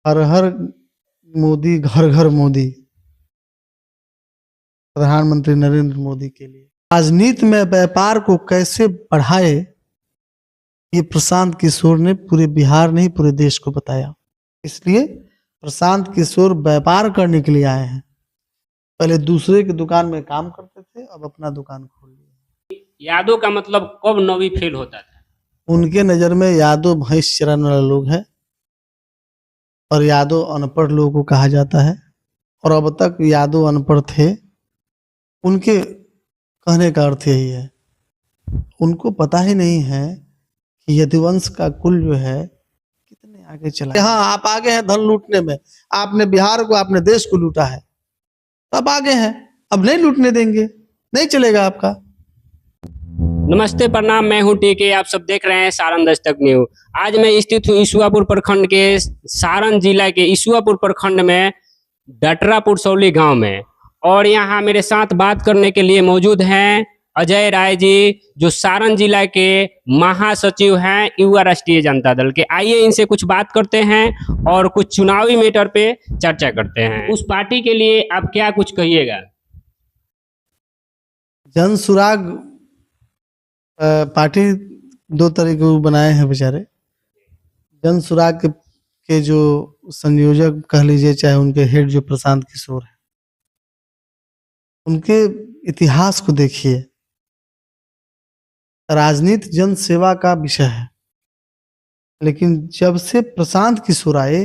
हर हर मोदी, घर घर मोदी, प्रधानमंत्री नरेंद्र मोदी के लिए राजनीति में व्यापार को कैसे बढ़ाए, ये प्रशांत किशोर ने पूरे बिहार नहीं पूरे देश को बताया। इसलिए प्रशांत किशोर व्यापार करने के लिए आए हैं। पहले दूसरे की दुकान में काम करते थे, अब अपना दुकान खोल लिया। यादव का मतलब कब नौवीं फेल होता था? उनके नजर में यादव भैंस चराने वाले लोग हैं और यादव अनपढ़ लोगों को कहा जाता है, और अब तक यादव अनपढ़ थे। उनके कहने का अर्थ यही है, उनको पता ही नहीं है कि यदुवंश का कुल जो है कितने आगे चला। हाँ, आप आगे हैं धन लूटने में, आपने बिहार को, आपने देश को लूटा है, तब आगे हैं। अब नहीं लूटने देंगे, नहीं चलेगा आपका। नमस्ते, प्रणाम, मैं हूं टीके। आप सब देख रहे हैं सारण दस्तक न्यूज। आज मैं स्थित हूं ईसुआपुर प्रखंड के, सारण जिला के ईसुआपुर प्रखंड में डटरा पुरसौली गांव में, और यहां मेरे साथ बात करने के लिए मौजूद हैं अजय राय जी, जो सारण जिला के महासचिव हैं युवा राष्ट्रीय जनता दल के। आइए इनसे कुछ बात करते हैं और कुछ चुनावी मैटर पे चर्चा करते हैं। उस पार्टी के लिए आप क्या कुछ कहिएगा? जन सुराग पार्टी दो तरह के बनाए हैं बेचारे। जन सुराग के जो संयोजक कह लीजिए, चाहे उनके हेड जो प्रशांत किशोर है, उनके इतिहास को देखिए। राजनीति जन सेवा का विषय है, लेकिन जब से प्रशांत किशोर आए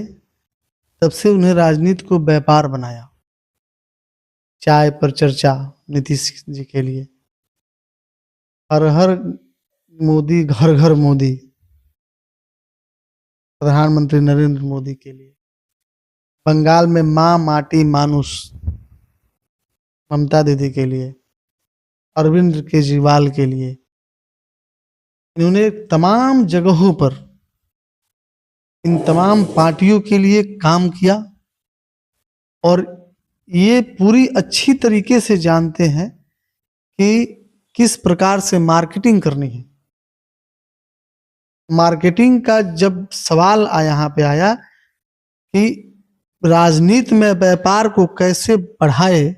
तब से उन्हें राजनीति को व्यापार बनाया। चाय पर चर्चा नीतीश जी के लिए, हर हर मोदी, घर घर मोदी, प्रधानमंत्री नरेंद्र मोदी के लिए। बंगाल में माँ माटी मानुष ममता दीदी के लिए, अरविंद केजरीवाल के लिए। इन्होंने तमाम जगहों पर इन तमाम पार्टियों के लिए काम किया, और ये पूरी अच्छी तरीके से जानते हैं कि किस प्रकार से मार्केटिंग करनी है। मार्केटिंग का जब सवाल यहाँ पे आया कि राजनीति में व्यापार को कैसे बढ़ाए,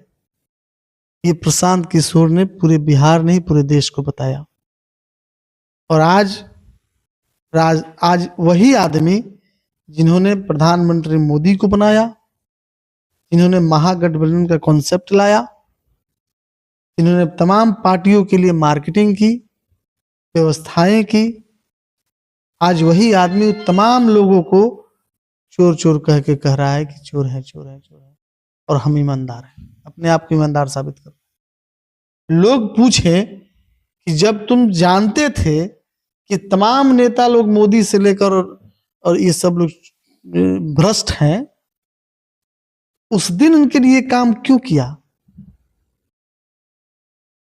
ये प्रशांत किशोर ने पूरे बिहार नहीं पूरे देश को बताया। और आज वही आदमी जिन्होंने प्रधानमंत्री मोदी को बनाया, जिन्होंने महागठबंधन का कॉन्सेप्ट लाया, जिन्होंने तमाम पार्टियों के लिए मार्केटिंग की, व्यवस्थाएं की, आज वही आदमी तमाम लोगों को चोर चोर कह के कह रहा है कि चोर है, चोर है, चोर है, और हम ईमानदार हैं, अपने आप को ईमानदार साबित कर। लोग पूछे कि जब तुम जानते थे कि तमाम नेता लोग मोदी से लेकर और ये सब लोग भ्रष्ट हैं, उस दिन उनके लिए काम क्यों किया?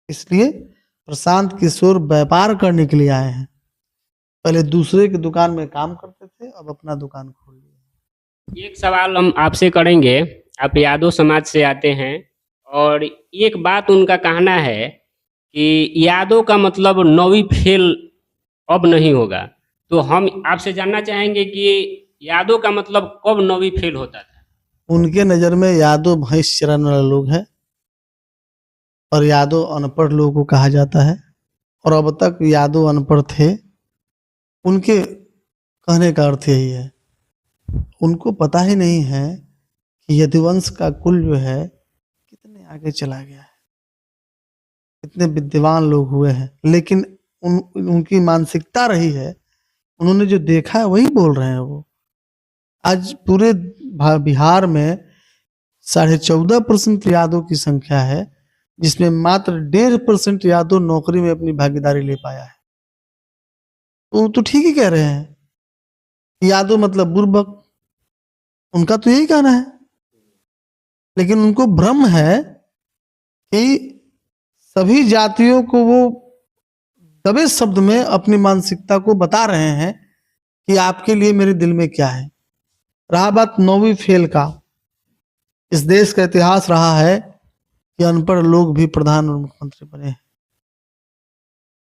इसलिए प्रशांत किशोर व्यापार करने के लिए आए हैं। पहले दूसरे की दुकान में काम करते थे, अब अपना दुकान खोल लिया। एक सवाल हम आपसे करेंगे। आप यादव समाज से आते हैं, और एक बात उनका कहना है कि यादव का मतलब नौवीं फेल अब नहीं होगा। तो हम आपसे जानना चाहेंगे कि यादव का मतलब कब नौवीं फेल होता था? उनके नजर में यादव भैंस चराने वाले लोग हैं और यादव अनपढ़ लोगों को कहा जाता है, और अब तक यादव अनपढ़ थे। उनके कहने का अर्थ यही है, उनको पता ही नहीं है कि यदुवंश का कुल जो है कितने आगे चला गया है, कितने विद्वान लोग हुए हैं। लेकिन उनकी मानसिकता रही है, उन्होंने जो देखा है वही बोल रहे हैं वो। आज पूरे बिहार में 14.5% यादव की संख्या है, जिसमें मात्र 1.5% यादव नौकरी में अपनी भागीदारी ले पाया है। तो ठीक ही कह रहे हैं, यादव मतलब बुर्बक, उनका तो यही कहना है। लेकिन उनको भ्रम है कि सभी जातियों को वो दबे शब्द में अपनी मानसिकता को बता रहे हैं कि आपके लिए मेरे दिल में क्या है। रहा बात नौवीं फेल का, इस देश का इतिहास रहा है कि अनपढ़ लोग भी प्रधान और मुख्यमंत्री बने हैं।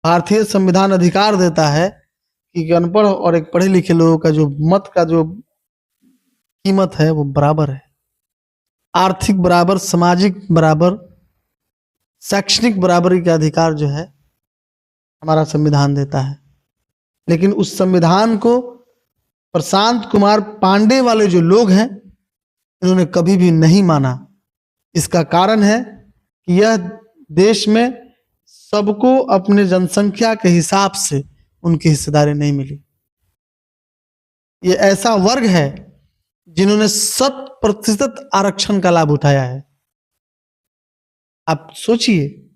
भारतीय संविधान अधिकार देता है कि अनपढ़ और एक पढ़े लिखे लोगों का जो मत का जो कीमत है वो बराबर है। आर्थिक बराबर, सामाजिक बराबर, शैक्षणिक बराबरी का अधिकार जो है हमारा संविधान देता है। लेकिन उस संविधान को प्रशांत कुमार पांडे वाले जो लोग हैं इन्होंने कभी भी नहीं माना। इसका कारण है कि यह देश में सबको अपने जनसंख्या के हिसाब से उनकी हिस्सेदारी नहीं मिली। ये ऐसा वर्ग है जिन्होंने 100% आरक्षण का लाभ उठाया है। आप सोचिए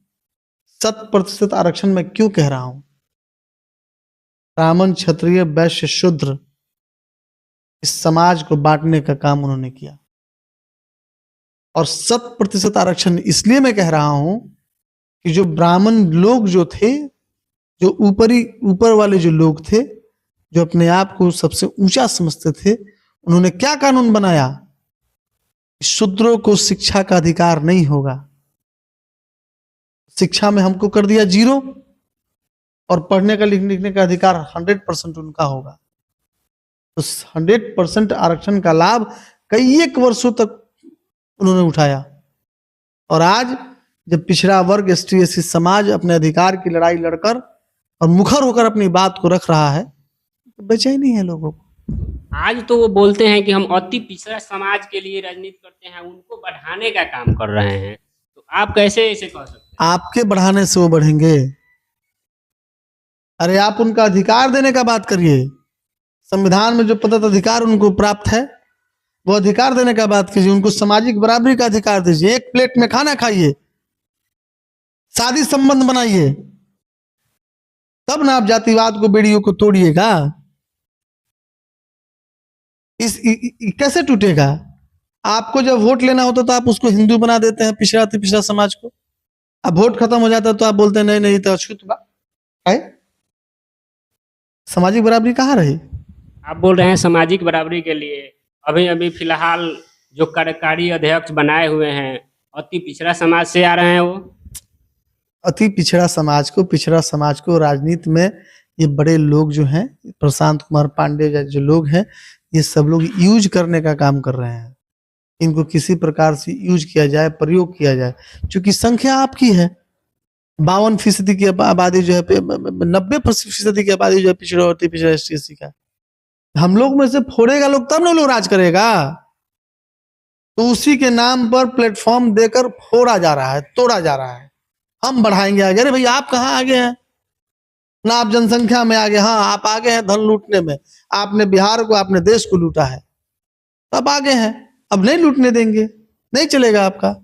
100% आरक्षण मैं क्यों कह रहा हूं। ब्राह्मण, क्षत्रिय, वैश्य, शूद्र इस समाज को बांटने का काम उन्होंने किया। और 100% आरक्षण इसलिए मैं कह रहा हूं कि जो ब्राह्मण लोग जो थे, जो ऊपर वाले जो लोग थे, जो अपने आप को सबसे ऊंचा समझते थे, उन्होंने क्या कानून बनाया? शूद्रों को शिक्षा का अधिकार नहीं होगा। शिक्षा में हमको कर दिया 0 और पढ़ने का लिखने का अधिकार 100% उनका होगा। तो 100% आरक्षण का लाभ कई एक वर्षों तक उन्होंने उठाया। और आज जब पिछड़ा वर्ग, ST SC समाज अपने अधिकार की लड़ाई लड़कर और मुखर होकर अपनी बात को रख रहा है, तो बेचैनी है लोगों को। आज तो वो बोलते हैं कि हम अति पिछड़ा समाज के लिए राजनीति करते हैं, उनको बढ़ाने का काम कर रहे हैं। तो आप कैसे इसे कह सकते हैं? आपके बढ़ाने से वो बढ़ेंगे? अरे आप उनका अधिकार देने का बात करिए। संविधान में जो प्रदत्त अधिकार उनको प्राप्त है वो अधिकार देने का बात कीजिए। उनको सामाजिक बराबरी का अधिकार दीजिए। एक प्लेट में खाना खाइए, शादी संबंध बनाइए, तब ना आप जातिवाद को, बेड़ियों को तोड़िएगा। कैसे टूटेगा? आपको जब वोट लेना होता तो आप उसको हिंदू बना देते हैं, पिछड़ा अति पिछड़ा समाज को। अब वोट खत्म हो जाता है तो आप बोलते हैं नहीं नहीं तो अछूत बा। सामाजिक बराबरी कहाँ रही? आप बोल रहे हैं सामाजिक बराबरी के लिए अभी अभी फिलहाल जो कार्यकारी अध्यक्ष बनाए हुए हैं अति पिछड़ा समाज से आ रहे हैं। वो अति पिछड़ा समाज को राजनीति में ये बड़े लोग जो हैं, प्रशांत कुमार पांडे जो लोग हैं, ये सब लोग यूज करने का काम कर रहे हैं। इनको किसी प्रकार से यूज किया जाए, प्रयोग किया जाए। क्योंकि संख्या आपकी है, 52% की आबादी जो है, 90% की आबादी जो है पिछड़ा और अति पिछड़ा ST SC का। हम लोग में से फोड़ेगा लोग तब ना लोग राज करेगा। तो उसी के नाम पर प्लेटफॉर्म देकर फोड़ा जा रहा है, तोड़ा जा रहा है। हम बढ़ाएंगे आगे। अरे भैया आप कहाँ आगे हैं? ना आप जनसंख्या में आगे, हाँ आप आगे हैं धन लूटने में। आपने बिहार को, आपने देश को लूटा है, तब आगे हैं। अब नहीं लूटने देंगे, नहीं चलेगा आपका।